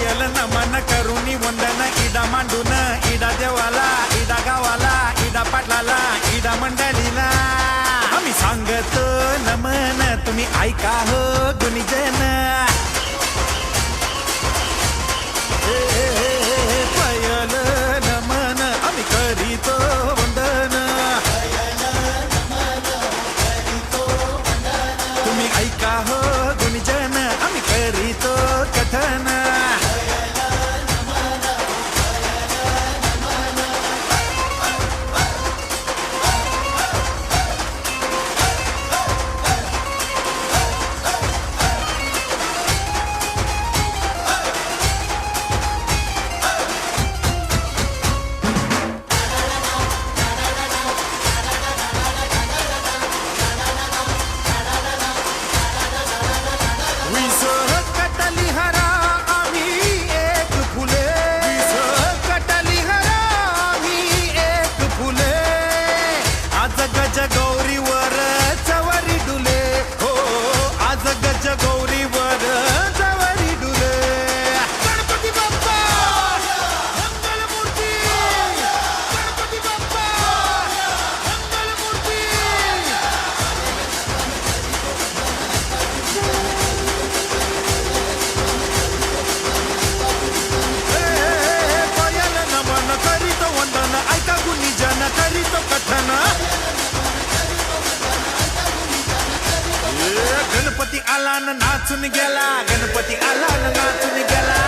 पायल नमन करुणी वंदन इडा मांडून इडा देवाला इडा गावाला इडा पाटलाला इडा मंडळीला आम्ही सांगतो नमन तुम्ही ऐका हो गुणीजन पायल नमन आम्ही करीतो वंदन तुम्ही ऐका हो गुणीजन आम्ही करीतो कथन गौरीवर चवरी डुले हो आज गज गौरीवर चवरी डुले गणपती बाप्पा मंगलमूर्ती गणपती बाप्पा मंगलमूर्ती पायल नमन करीतो वंदन ऐका गुणीजन करीतो कथन गणपती आला न नाचून गेला गणपती आला न नाचून गेला